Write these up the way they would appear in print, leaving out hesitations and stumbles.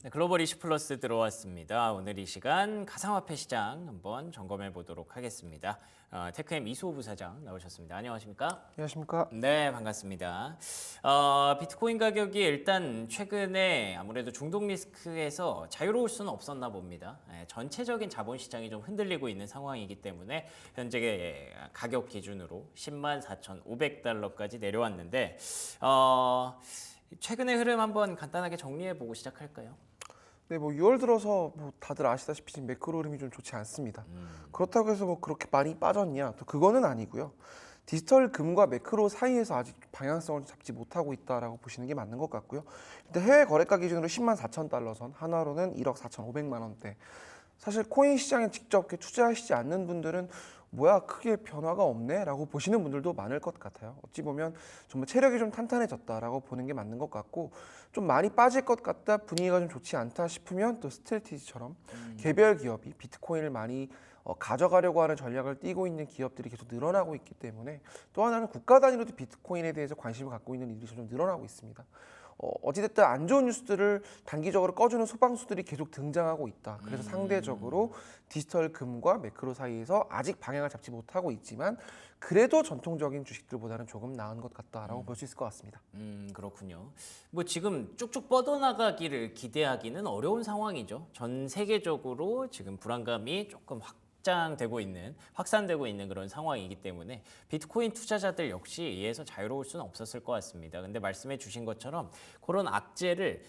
네, 글로벌 이슈 플러스 들어왔습니다. 오늘 이 시간 가상화폐 시장 한번 점검해 보도록 하겠습니다. 테크엠 이수호 부사장 나오셨습니다. 안녕하십니까? 안녕하십니까? 네, 반갑습니다. 비트코인 가격이 일단 최근에 아무래도 중독 리스크에서 자유로울 수는 없었나 봅니다. 전체적인 자본 시장이 좀 흔들리고 있는 상황이기 때문에 현재 가격 기준으로 104,500달러까지 내려왔는데 최근의 흐름 한번 간단하게 정리해 보고 시작할까요? 네, 6월 들어서 다들 아시다시피 지금 매크로 흐름이 좀 좋지 않습니다. 그렇다고 해서 그렇게 많이 빠졌냐? 또 그거는 아니고요. 디지털 금과 매크로 사이에서 아직 방향성을 잡지 못하고 있다라고 보시는 게 맞는 것 같고요. 일단 해외 거래가 기준으로 104,000달러 선, 하나로는 1억 4,500만 원대. 사실 코인 시장에 직접 이렇게 투자하시지 않는 분들은 뭐야 크게 변화가 없네 라고 보시는 분들도 많을 것 같아요. 어찌 보면 정말 체력이 좀 탄탄해졌다라고 보는 게 맞는 것 같고, 좀 많이 빠질 것 같다, 분위기가 좀 좋지 않다 싶으면 또 스트레티지처럼 개별 기업이 비트코인을 많이 가져가려고 하는 전략을 띠고 있는 기업들이 계속 늘어나고 있기 때문에, 또 하나는 국가 단위로도 비트코인에 대해서 관심을 갖고 있는 이들이 좀 늘어나고 있습니다. 어찌됐든 안 좋은 뉴스들을 단기적으로 꺼주는 소방수들이 계속 등장하고 있다. 그래서 상대적으로 디지털 금과 매크로 사이에서 아직 방향을 잡지 못하고 있지만, 그래도 전통적인 주식들보다는 조금 나은 것 같다라고 볼 수 있을 것 같습니다. 그렇군요. 뭐 지금 쭉쭉 뻗어나가기를 기대하기는 어려운 상황이죠. 전 세계적으로 지금 불안감이 조금 확산되고 있는 그런 상황이기 때문에 비트코인 투자자들 역시 이에서 자유로울 수는 없었을 것 같습니다. 근데 말씀해 주신 것처럼 그런 악재를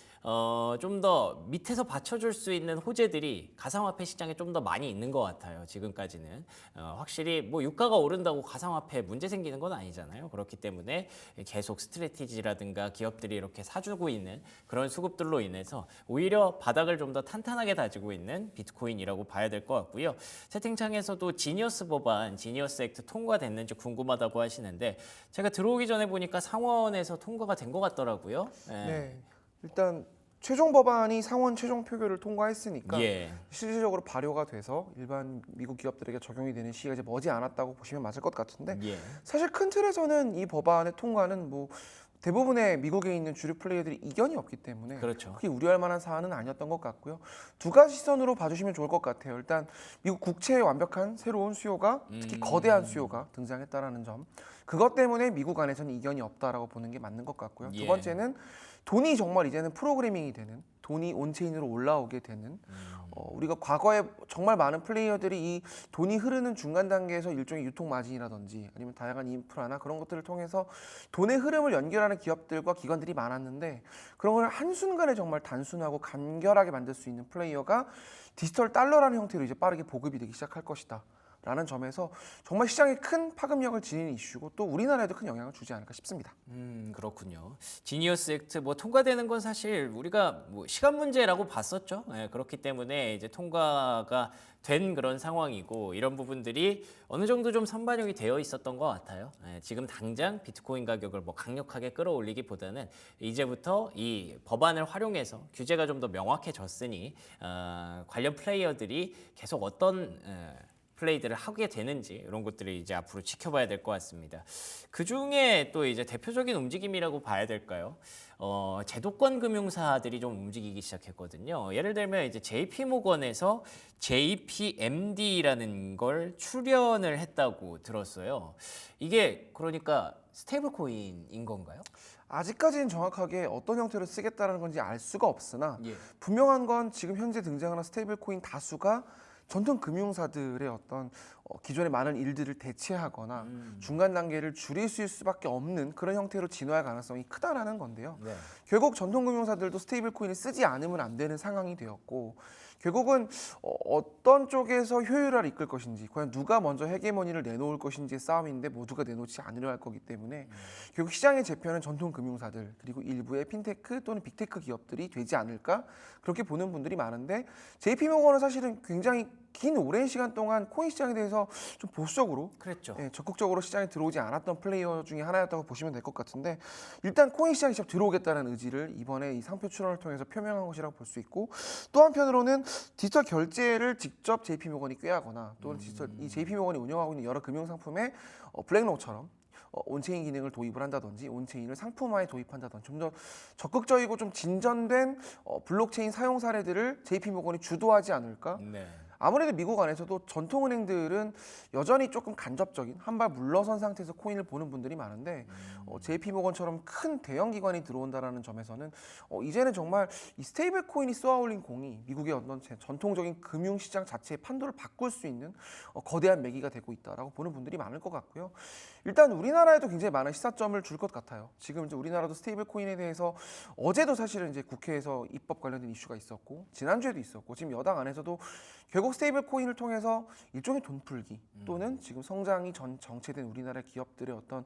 좀 더 밑에서 받쳐줄 수 있는 호재들이 가상화폐 시장에 좀 더 많이 있는 것 같아요. 지금까지는 확실히 뭐 유가가 오른다고 가상화폐에 문제 생기는 건 아니잖아요. 그렇기 때문에 계속 스트래티지라든가 기업들이 이렇게 사주고 있는 그런 수급들로 인해서 오히려 바닥을 좀 더 탄탄하게 다지고 있는 비트코인이라고 봐야 될 것 같고요. 채팅창에서도 지니어스 법안, 지니어스 액트 통과됐는지 궁금하다고 하시는데, 제가 들어오기 전에 보니까 상원에서 통과가 된 것 같더라고요. 네, 일단 최종 법안이 상원 최종 표결을 통과했으니까 예. 실질적으로 발효가 돼서 일반 미국 기업들에게 적용이 되는 시기가 이제 머지 않았다고 보시면 맞을 것 같은데, 예. 사실 큰 틀에서는 이 법안의 통과는 대부분의 미국에 있는 주류 플레이어들이 이견이 없기 때문에 그렇죠. 크게 우려할 만한 사안은 아니었던 것 같고요. 두 가지 시선으로 봐주시면 좋을 것 같아요. 일단 미국 국채의 완벽한 새로운 수요가, 특히 거대한 수요가 등장했다라는 점, 그것 때문에 미국 안에서는 이견이 없다라고 보는 게 맞는 것 같고요. 두 예. 번째는 돈이 정말 이제는 프로그래밍이 되는, 돈이 온체인으로 올라오게 되는, 우리가 과거에 정말 많은 플레이어들이 이 돈이 흐르는 중간 단계에서 일종의 유통 마진이라든지 아니면 다양한 인프라나 그런 것들을 통해서 돈의 흐름을 연결하는 기업들과 기관들이 많았는데, 그런 걸 한순간에 정말 단순하고 간결하게 만들 수 있는 플레이어가 디지털 달러라는 형태로 이제 빠르게 보급이 되기 시작할 것이다 라는 점에서 정말 시장에 큰 파급력을 지니는 이슈고, 또 우리나라에도 큰 영향을 주지 않을까 싶습니다. 그렇군요. 지니어스 액트 뭐 통과되는 건 사실 우리가 뭐 시간 문제라고 봤었죠. 그렇기 때문에 이제 통과가 된 그런 상황이고, 이런 부분들이 어느 정도 좀 선반영이 되어 있었던 것 같아요. 지금 당장 비트코인 가격을 뭐 강력하게 끌어올리기보다는 이제부터 이 법안을 활용해서 규제가 좀 더 명확해졌으니 관련 플레이어들이 계속 어떤 플레이들을 하게 되는지, 이런 것들을 이제 앞으로 지켜봐야 될 것 같습니다. 그 중에 또 이제 대표적인 움직임이라고 봐야 될까요? 제도권 금융사들이 좀 움직이기 시작했거든요. 예를 들면 이제 JP모건에서 JPMD라는 걸 출연을 했다고 들었어요. 이게 그러니까 스테이블 코인인 건가요? 아직까지는 정확하게 어떤 형태로 쓰겠다는 건지 알 수가 없으나, 예. 분명한 건 지금 현재 등장하는 스테이블 코인 다수가 전통 금융사들의 어떤 기존의 많은 일들을 대체하거나 중간 단계를 줄일 수밖에 없는 그런 형태로 진화할 가능성이 크다라는 건데요. 네. 결국 전통 금융사들도 스테이블 코인을 쓰지 않으면 안 되는 상황이 되었고, 결국은 어떤 쪽에서 효율화를 이끌 것인지, 과연 누가 먼저 헤게모니를 내놓을 것인지의 싸움인데, 모두가 내놓지 않으려 할 거기 때문에 결국 시장의 재편은 전통 금융사들 그리고 일부의 핀테크 또는 빅테크 기업들이 되지 않을까, 그렇게 보는 분들이 많은데, JP모건은 사실은 굉장히 긴 오랜 시간 동안 코인 시장에 대해서 좀 보수적으로, 그랬죠. 적극적으로 시장에 들어오지 않았던 플레이어 중에 하나였다고 보시면 될 것 같은데, 일단 코인 시장에 직접 들어오겠다는 의지를 이번에 이 상표 출원을 통해서 표명한 것이라고 볼 수 있고, 또 한편으로는 디지털 결제를 직접 JP모건이 꾀하거나, 또는 이 JP모건이 운영하고 있는 여러 금융상품에 블랙록처럼 온체인 기능을 도입을 한다든지 온체인을 상품화에 도입한다든지 좀 더 적극적이고 좀 진전된 블록체인 사용 사례들을 JP모건이 주도하지 않을까? 네. 아무래도 미국 안에서도 전통은행들은 여전히 조금 간접적인 한 발 물러선 상태에서 코인을 보는 분들이 많은데 JP모건처럼 큰 대형 기관이 들어온다라는 점에서는 이제는 정말 이 스테이블 코인이 쏘아올린 공이 미국의 어떤 전통적인 금융시장 자체의 판도를 바꿀 수 있는 거대한 매기가 되고 있다라고 보는 분들이 많을 것 같고요. 일단 우리나라에도 굉장히 많은 시사점을 줄 것 같아요. 지금 이제 우리나라도 스테이블 코인에 대해서 어제도 사실은 이제 국회에서 입법 관련된 이슈가 있었고 지난주에도 있었고 지금 여당 안에서도 결국 스테이블 코인을 통해서 일종의 돈 풀기 또는 지금 성장이 정체된 우리나라 기업들의 어떤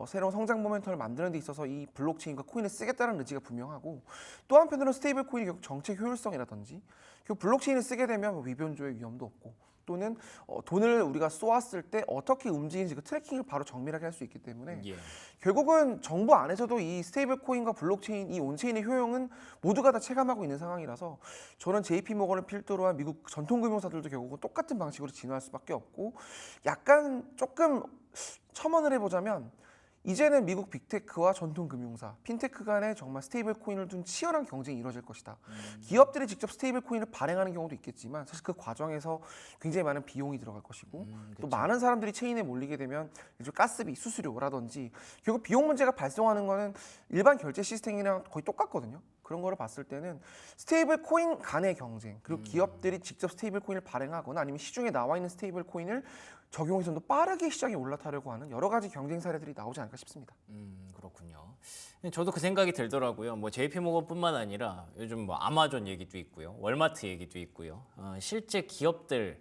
새로운 성장 모멘텀을 만드는 데 있어서 이 블록체인과 코인을 쓰겠다는 의지가 분명하고 또 한편으로는 스테이블 코인이 결국 정책 효율성이라든지 결국 블록체인을 쓰게 되면 뭐 위변조의 위험도 없고 또는 돈을 우리가 쏘았을 때 어떻게 움직이는지 그 트래킹을 바로 정밀하게 할 수 있기 때문에 예. 결국은 정부 안에서도 이 스테이블 코인과 블록체인, 이 온체인의 효용은 모두가 다 체감하고 있는 상황이라서 저는 JP모건을 필두로 한 미국 전통금융사들도 결국은 똑같은 방식으로 진화할 수밖에 없고 약간 조금 첨언을 해보자면 이제는 미국 빅테크와 전통금융사, 핀테크 간에 정말 스테이블 코인을 둔 치열한 경쟁이 이루어질 것이다. 기업들이 직접 스테이블 코인을 발행하는 경우도 있겠지만 사실 그 과정에서 굉장히 많은 비용이 들어갈 것이고 또 많은 사람들이 체인에 몰리게 되면 이제 가스비, 수수료라든지 결국 비용 문제가 발생하는 거는 일반 결제 시스템이랑 거의 똑같거든요. 그런 거를 봤을 때는 스테이블 코인 간의 경쟁 그리고 기업들이 직접 스테이블 코인을 발행하거나 아니면 시중에 나와 있는 스테이블 코인을 적용해서 좀 더 빠르게 시장에 올라타려고 하는 여러 가지 경쟁 사례들이 나오지 않을까 싶습니다. 그렇군요. 저도 그 생각이 들더라고요. 뭐 JP모건뿐만 아니라 요즘 뭐 아마존 얘기도 있고요, 월마트 얘기도 있고요. 실제 기업들이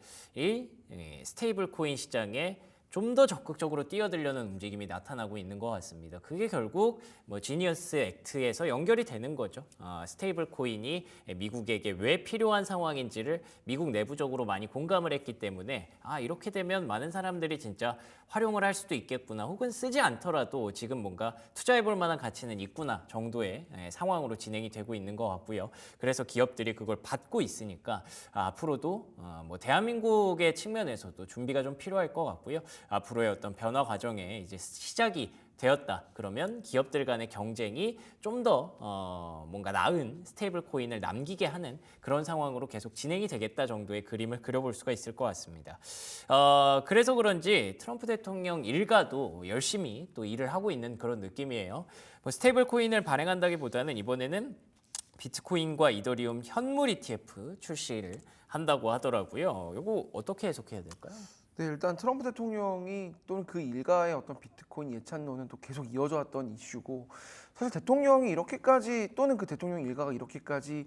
스테이블 코인 시장에 좀 더 적극적으로 뛰어들려는 움직임이 나타나고 있는 것 같습니다. 그게 결국 뭐 지니어스 액트에서 연결이 되는 거죠. 스테이블 코인이 미국에게 왜 필요한 상황인지를 미국 내부적으로 많이 공감을 했기 때문에 이렇게 되면 많은 사람들이 진짜 활용을 할 수도 있겠구나, 혹은 쓰지 않더라도 지금 뭔가 투자해볼 만한 가치는 있구나 정도의 상황으로 진행이 되고 있는 것 같고요. 그래서 기업들이 그걸 받고 있으니까 앞으로도 뭐 대한민국의 측면에서도 준비가 좀 필요할 것 같고요. 앞으로의 어떤 변화 과정에 이제 시작이 되었다 그러면 기업들 간의 경쟁이 좀 더 뭔가 나은 스테이블 코인을 남기게 하는 그런 상황으로 계속 진행이 되겠다 정도의 그림을 그려볼 수가 있을 것 같습니다. 그래서 그런지 트럼프 대통령 일가도 열심히 또 일을 하고 있는 그런 느낌이에요. 뭐 스테이블 코인을 발행한다기보다는 이번에는 비트코인과 이더리움 현물 ETF 출시를 한다고 하더라고요. 이거 어떻게 해석해야 될까요? 네, 일단 트럼프 대통령이 또는 그 일가의 어떤 비트코인 예찬론은 또 계속 이어져 왔던 이슈고 사실 대통령이 이렇게까지 또는 그 대통령 일가가 이렇게까지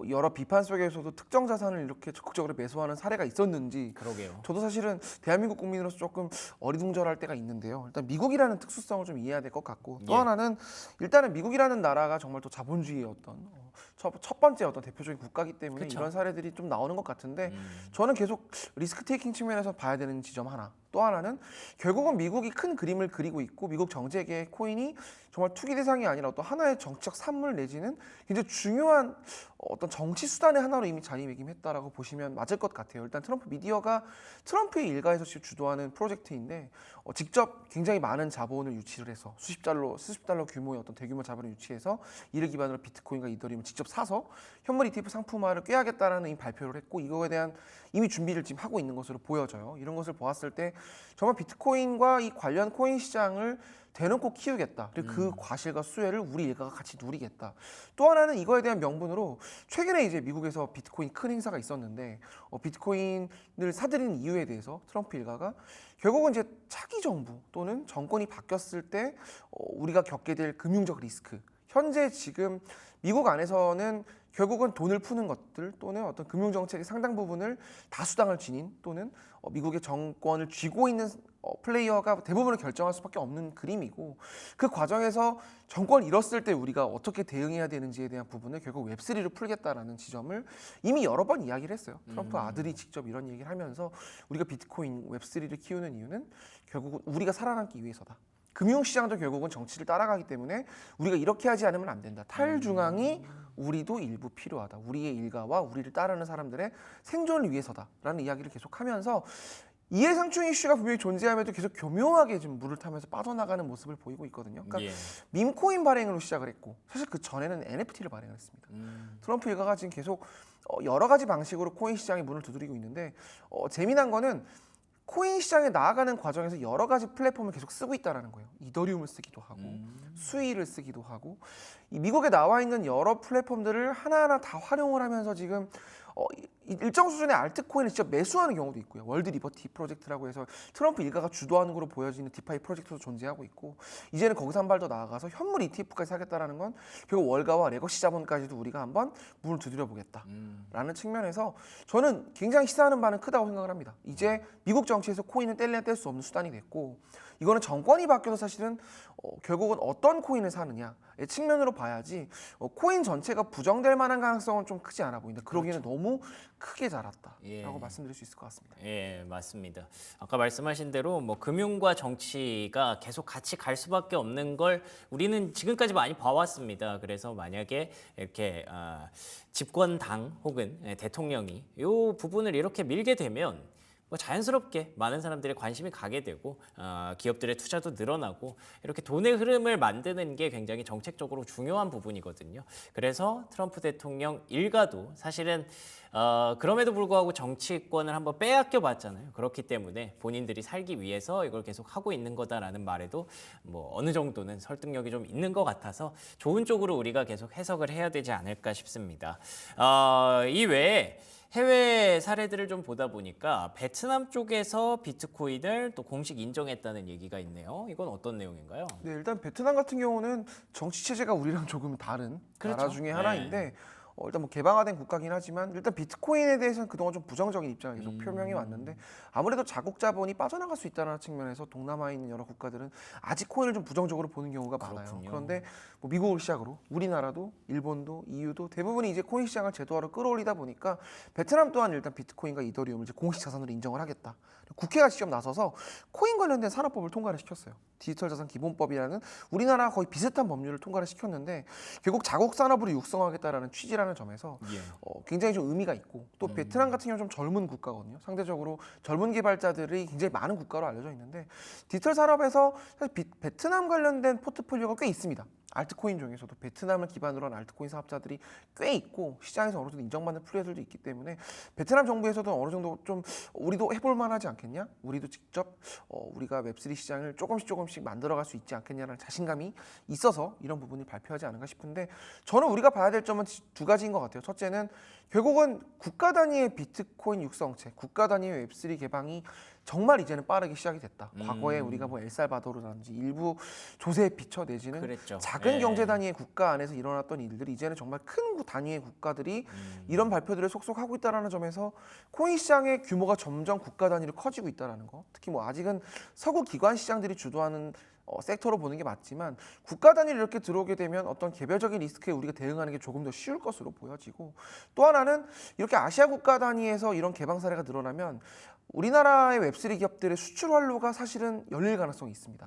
여러 비판 속에서도 특정 자산을 이렇게 적극적으로 매수하는 사례가 있었는지 그러게요. 저도 사실은 대한민국 국민으로서 조금 어리둥절할 때가 있는데요. 일단 미국이라는 특수성을 좀 이해해야 될 것 같고 또 예. 하나는 일단은 미국이라는 나라가 정말 또 자본주의의 어떤 첫 번째 어떤 대표적인 국가이기 때문에 그쵸. 이런 사례들이 좀 나오는 것 같은데 저는 계속 리스크 테이킹 측면에서 봐야 되는 지점 하나 또 하나는 결국은 미국이 큰 그림을 그리고 있고 미국 정책의 코인이 정말 투기 대상이 아니라 어떤 하나의 정치적 산물 내지는 굉장히 중요한 어떤 정치 수단의 하나로 이미 자리매김했다라고 보시면 맞을 것 같아요. 일단 트럼프 미디어가 트럼프의 일가에서 지금 주도하는 프로젝트인데 직접 굉장히 많은 자본을 유치를 해서 수십 달러 규모의 어떤 대규모 자본을 유치해서 이를 기반으로 비트코인과 이더리움을 직접 사서 현물 ETF 상품화를 꾀하겠다라는 발표를 했고 이거에 대한 이미 준비를 지금 하고 있는 것으로 보여져요. 이런 것을 보았을 때 정말 비트코인과 이 관련 코인 시장을 대놓고 키우겠다. 그리고 그 과실과 수혜를 우리 일가가 같이 누리겠다. 또 하나는 이거에 대한 명분으로 최근에 이제 미국에서 비트코인 큰 행사가 있었는데 비트코인을 사들이는 이유에 대해서 트럼프 일가가 결국은 이제 차기 정부 또는 정권이 바뀌었을 때 우리가 겪게 될 금융적 리스크. 현재 지금 미국 안에서는 결국은 돈을 푸는 것들 또는 어떤 금융 정책의 상당 부분을 다수당을 지닌 또는 미국의 정권을 쥐고 있는 플레이어가 대부분을 결정할 수밖에 없는 그림이고 그 과정에서 정권을 잃었을 때 우리가 어떻게 대응해야 되는지에 대한 부분을 결국 웹3로 풀겠다라는 지점을 이미 여러 번 이야기를 했어요. 트럼프 아들이 직접 이런 얘기를 하면서 우리가 비트코인 웹3를 키우는 이유는 결국은 우리가 살아남기 위해서다. 금융시장도 결국은 정치를 따라가기 때문에 우리가 이렇게 하지 않으면 안 된다. 탈중앙이 우리도 일부 필요하다. 우리의 일가와 우리를 따르는 사람들의 생존을 위해서다라는 이야기를 계속하면서 이해상충 이슈가 분명히 존재함에도 계속 교묘하게 지금 물을 타면서 빠져나가는 모습을 보이고 있거든요. 그러니까 예. 밈코인 발행으로 시작을 했고 사실 그 전에는 NFT를 발행을 했습니다. 트럼프 일가가 지금 계속 여러 가지 방식으로 코인 시장에 문을 두드리고 있는데 재미난 거는 코인 시장에 나아가는 과정에서 여러 가지 플랫폼을 계속 쓰고 있다는 거예요. 이더리움을 쓰기도 하고 수이를 쓰기도 하고 이 미국에 나와 있는 여러 플랫폼들을 하나하나 다 활용을 하면서 지금 일정 수준의 알트코인을 직접 매수하는 경우도 있고요. 월드 리버티 프로젝트라고 해서 트럼프 일가가 주도하는 걸로 보여지는 디파이 프로젝트도 존재하고 있고 이제는 거기서 한 발 더 나아가서 현물 ETF까지 사겠다라는 건 결국 월가와 레거시 자본까지도 우리가 한번 문을 두드려 보겠다라는 측면에서 저는 굉장히 시사하는 바는 크다고 생각을 합니다. 이제 미국 정치에서 코인은 뗄래야 뗄 수 없는 수단이 됐고 이거는 정권이 바뀌어도 사실은 결국은 어떤 코인을 사느냐의 측면으로 봐야지 코인 전체가 부정될 만한 가능성은 좀 크지 않아 보인다. 그러기에는 너무 크게 자랐다라고 예. 말씀드릴 수 있을 것 같습니다. 예, 맞습니다. 아까 말씀하신 대로 뭐 금융과 정치가 계속 같이 갈 수밖에 없는 걸 우리는 지금까지 많이 봐왔습니다. 그래서 만약에 이렇게 집권당 혹은 대통령이 이 부분을 이렇게 밀게 되면 뭐 자연스럽게 많은 사람들의 관심이 가게 되고 기업들의 투자도 늘어나고 이렇게 돈의 흐름을 만드는 게 굉장히 정책적으로 중요한 부분이거든요. 그래서 트럼프 대통령 일가도 사실은 그럼에도 불구하고 정치권을 한번 빼앗겨 봤잖아요. 그렇기 때문에 본인들이 살기 위해서 이걸 계속 하고 있는 거다라는 말에도 뭐 어느 정도는 설득력이 좀 있는 것 같아서 좋은 쪽으로 우리가 계속 해석을 해야 되지 않을까 싶습니다. 이 외에 해외 사례들을 좀 보다 보니까 베트남 쪽에서 비트코인을 또 공식 인정했다는 얘기가 있네요. 이건 어떤 내용인가요? 네, 일단 베트남 같은 경우는 정치 체제가 우리랑 조금 다른 나라 그렇죠. 중에 하나인데 일단 뭐 개방화된 국가긴 하지만 일단 비트코인에 대해서는 그동안 좀 부정적인 입장을 계속 표명해 왔는데 아무래도 자국 자본이 빠져나갈 수 있다는 측면에서 동남아에 있는 여러 국가들은 아직 코인을 좀 부정적으로 보는 경우가 많아요. 그렇군요. 그런데 뭐 미국을 시작으로 우리나라도 일본도 EU도 대부분이 이제 코인 시장을 제도화로 끌어올리다 보니까 베트남 또한 일단 비트코인과 이더리움을 이제 공식 자산으로 인정을 하겠다. 국회가 직접 나서서 코인 관련된 산업법을 통과를 시켰어요. 디지털 자산 기본법이라는 우리나라 거의 비슷한 법률을 통과를 시켰는데 결국 자국 산업으로 육성하겠다라는 취지라는 점에서 예. 굉장히 좀 의미가 있고 또 베트남 같은 경우는 좀 젊은 국가거든요. 상대적으로 젊은 개발자들이 굉장히 많은 국가로 알려져 있는데 디지털 산업에서 사실 베트남 관련된 포트폴리오가 꽤 있습니다. 알트코인 중에서도 베트남을 기반으로 한 알트코인 사업자들이 꽤 있고 시장에서 어느 정도 인정받는 플레이들도 있기 때문에 베트남 정부에서도 어느 정도 좀 우리도 해볼 만하지 않겠냐? 우리도 직접 우리가 웹3 시장을 조금씩 만들어갈 수 있지 않겠냐라는 자신감이 있어서 이런 부분을 발표하지 않은가 싶은데 저는 우리가 봐야 될 점은 두 가지인 것 같아요. 첫째는 결국은 국가 단위의 비트코인 육성체, 국가 단위의 웹3 개방이 정말 이제는 빠르게 시작이 됐다. 과거에 우리가 뭐 엘살바도르라든지 일부 조세에 비춰 내지는 그랬죠. 작은 예. 경제 단위의 국가 안에서 일어났던 일들이 이제는 정말 큰 단위의 국가들이 이런 발표들을 속속 하고 있다는 점에서 코인 시장의 규모가 점점 국가 단위로 커지고 있다는 거. 특히 뭐 아직은 서구 기관 시장들이 주도하는 섹터로 보는 게 맞지만 국가 단위로 이렇게 들어오게 되면 어떤 개별적인 리스크에 우리가 대응하는 게 조금 더 쉬울 것으로 보여지고 또 하나는 이렇게 아시아 국가 단위에서 이런 개방 사례가 늘어나면 우리나라의 웹3 기업들의 수출 활로가 사실은 열릴 가능성이 있습니다.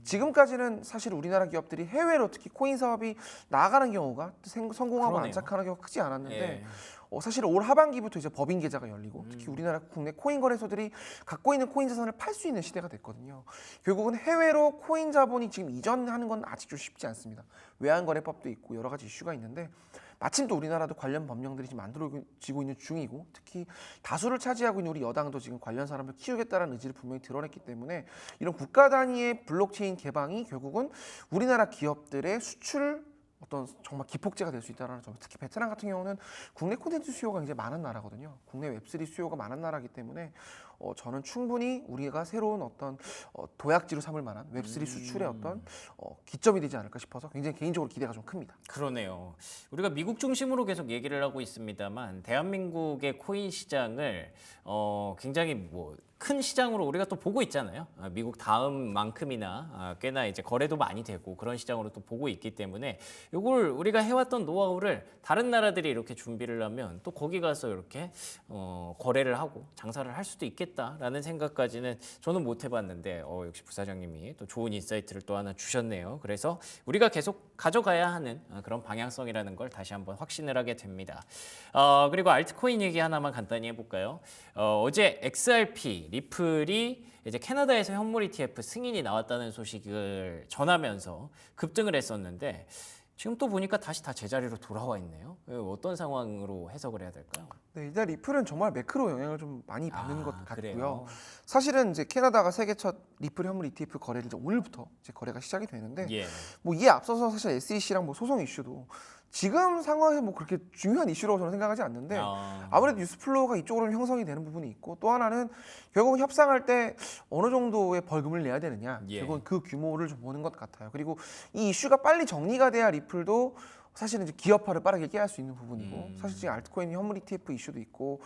지금까지는 사실 우리나라 기업들이 해외로 특히 코인 사업이 나아가는 경우가 성공하고 그러네요. 안착하는 경우가 크지 않았는데 예. 사실 올 하반기부터 이제 법인 계좌가 열리고 특히 우리나라 국내 코인 거래소들이 갖고 있는 코인 자산을 팔 수 있는 시대가 됐거든요. 결국은 해외로 코인 자본이 지금 이전하는 건 아직 좀 쉽지 않습니다. 외환거래법도 있고 여러 가지 이슈가 있는데 마침 또 우리나라도 관련 법령들이 지금 만들어지고 있는 중이고 특히 다수를 차지하고 있는 우리 여당도 지금 관련 사람을 키우겠다는 의지를 분명히 드러냈기 때문에 이런 국가 단위의 블록체인 개방이 결국은 우리나라 기업들의 수출 어떤 정말 기폭제가 될 수 있다는 점. 특히 베트남 같은 경우는 국내 콘텐츠 수요가 굉장히 많은 나라거든요. 국내 웹3 수요가 많은 나라이기 때문에 저는 충분히 우리가 새로운 어떤 도약지로 삼을 만한 웹3 수출의 어떤 기점이 되지 않을까 싶어서 굉장히 개인적으로 기대가 좀 큽니다. 그러네요. 우리가 미국 중심으로 계속 얘기를 하고 있습니다만 대한민국의 코인 시장을 굉장히 뭐 큰 시장으로 우리가 또 보고 있잖아요. 미국 다음만큼이나 꽤나 이제 거래도 많이 되고 그런 시장으로 또 보고 있기 때문에 이걸 우리가 해왔던 노하우를 다른 나라들이 이렇게 준비를 하면 또 거기 가서 이렇게 거래를 하고 장사를 할 수도 있겠다. 있겠다라는 생각까지는 저는 못 해봤는데 역시 부사장님이 또 좋은 인사이트를 또 하나 주셨네요. 그래서 우리가 계속 가져가야 하는 그런 방향성이라는 걸 다시 한번 확신을 하게 됩니다. 그리고 알트코인 얘기 하나만 간단히 해볼까요? 어제 XRP, 리플이 이제 캐나다에서 현물 ETF 승인이 나왔다는 소식을 전하면서 급등을 했었는데 지금 또 보니까 다시 다 제자리로 돌아와 있네요. 어떤 상황으로 해석을 해야 될까요? 네, 일단 리플은 정말 매크로 영향을 좀 많이 받는 것 같고요. 그래요? 사실은 이제 캐나다가 세계 첫 리플 현물 ETF 거래를 이제 오늘부터 이제 거래가 시작이 되는데 예. 뭐 이에 앞서서 사실 SEC랑 뭐 소송 이슈도 지금 상황에 뭐 그렇게 중요한 이슈라고 저는 생각하지 않는데 아무래도 뉴스 플로우가 이쪽으로는 형성이 되는 부분이 있고 또 하나는 결국은 협상할 때 어느 정도의 벌금을 내야 되느냐 결국은 그 규모를 좀 보는 것 같아요. 그리고 이 이슈가 빨리 정리가 돼야 리플도 사실은 이제 기업화를 빠르게 깨할 수 있는 부분이고 사실 지금 알트코인 현물 ETF 이슈도 있고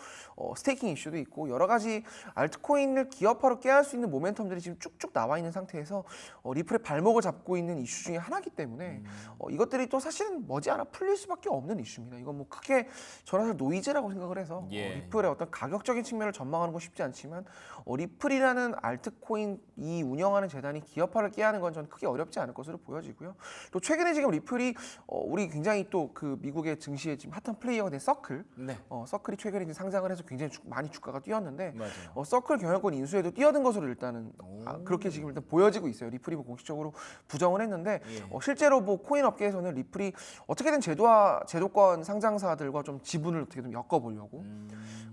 스테이킹 이슈도 있고 여러 가지 알트코인을 기업화로 깨할 수 있는 모멘텀들이 지금 쭉쭉 나와 있는 상태에서 리플의 발목을 잡고 있는 이슈 중에 하나이기 때문에 이것들이 또 사실은 머지않아 풀릴 수밖에 없는 이슈입니다. 이건 뭐 크게 저는 사실 노이즈라고 생각을 해서 리플의 어떤 가격적인 측면을 전망하는 건 쉽지 않지만 리플이라는 알트코인이 운영하는 재단이 기업화를 깨야 하는 건 저는 크게 어렵지 않을 것으로 보여지고요. 또 최근에 지금 리플이 우리 굉장히 또 그 미국의 증시에 지금 핫한 플레이어가 된 서클, 서클이 최근에 이제 상장을 해서 굉장히 많이 주가가 뛰었는데 서클 경영권 인수에도 뛰어든 것으로 일단은 그렇게 지금 일단 보여지고 있어요. 리플이 뭐 공식적으로 부정을 했는데 실제로 뭐 코인 업계에서는 리플이 어떻게든 제도권 상장사들과 좀 지분을 어떻게든 엮어보려고.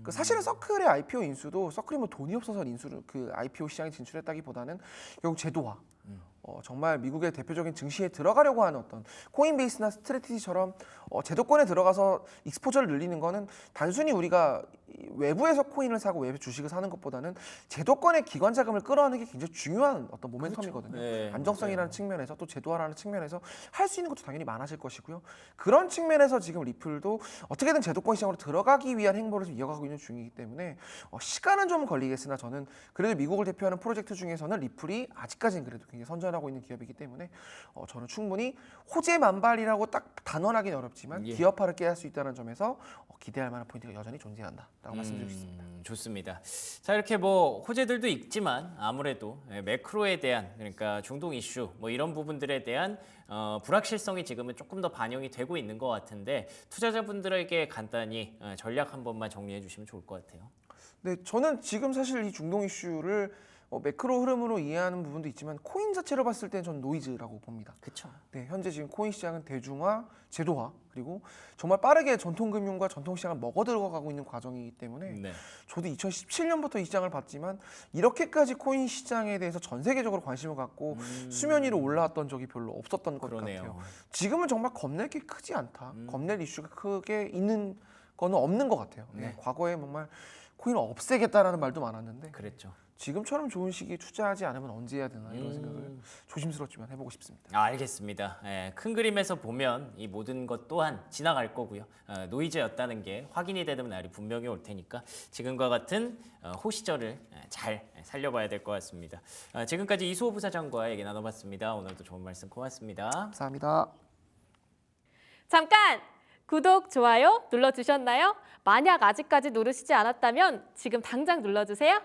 그 사실은 서클의 IPO 인수도 서클이 뭐 돈이 없어서 인수를 그 IPO 시장에 진출했다기보다는 결국 제도화. 정말 미국의 대표적인 증시에 들어가려고 하는 어떤 코인베이스나 스트래티지처럼 제도권에 들어가서 익스포저를 늘리는 거는 단순히 우리가 외부에서 코인을 사고 외부 주식을 사는 것보다는 제도권의 기관 자금을 끌어안는 게 굉장히 중요한 어떤 모멘텀이거든요. 네, 안정성이라는 측면에서 또 제도화라는 측면에서 할 수 있는 것도 당연히 많아질 것이고요. 그런 측면에서 지금 리플도 어떻게든 제도권 시장으로 들어가기 위한 행보를 좀 이어가고 있는 중이기 때문에 시간은 좀 걸리겠으나 저는 그래도 미국을 대표하는 프로젝트 중에서는 리플이 아직까지는 그래도 굉장히 선전하고 있는 기업이기 때문에 저는 충분히 호재 만발이라고 딱 단언하기는 어렵지만 기업화를 깨할 수 있다는 점에서 기대할 만한 포인트가 여전히 존재한다라고 말씀드릴 수 있습니다. 좋습니다. 자, 이렇게 뭐 호재들도 있지만 아무래도 매크로에 대한 그러니까 중동 이슈 뭐 이런 부분들에 대한 불확실성이 지금은 조금 더 반영이 되고 있는 것 같은데 투자자분들에게 간단히 전략 한 번만 정리해 주시면 좋을 것 같아요. 네, 저는 지금 사실 이 중동 이슈를 매크로 흐름으로 이해하는 부분도 있지만 코인 자체로 봤을 때는 저는 노이즈라고 봅니다. 그렇죠. 네, 현재 지금 코인 시장은 대중화, 제도화 그리고 정말 빠르게 전통 금융과 전통 시장을 먹어 들어가고 있는 과정이기 때문에 저도 2017년부터 이 시장을 봤지만 이렇게까지 코인 시장에 대해서 전 세계적으로 관심을 갖고 수면 위로 올라왔던 적이 별로 없었던 것 같아요. 지금은 정말 겁낼 게 크지 않다. 겁낼 이슈가 크게 있는 거는 없는 것 같아요. 과거에 정말 코인을 없애겠다라는 말도 많았는데 그랬죠. 지금처럼 좋은 시기에 투자하지 않으면 언제 해야 되나 이런 생각을 조심스럽지만 해보고 싶습니다. 알겠습니다. 큰 그림에서 보면 이 모든 것 또한 지나갈 거고요. 노이즈였다는 게 확인이 되는 날이 분명히 올 테니까 지금과 같은 호시절을 잘 살려봐야 될 것 같습니다. 지금까지 이수호 부사장과 얘기 나눠봤습니다. 오늘도 좋은 말씀 고맙습니다. 감사합니다. 잠깐! 구독, 좋아요 눌러주셨나요? 만약 아직까지 누르시지 않았다면 지금 당장 눌러주세요.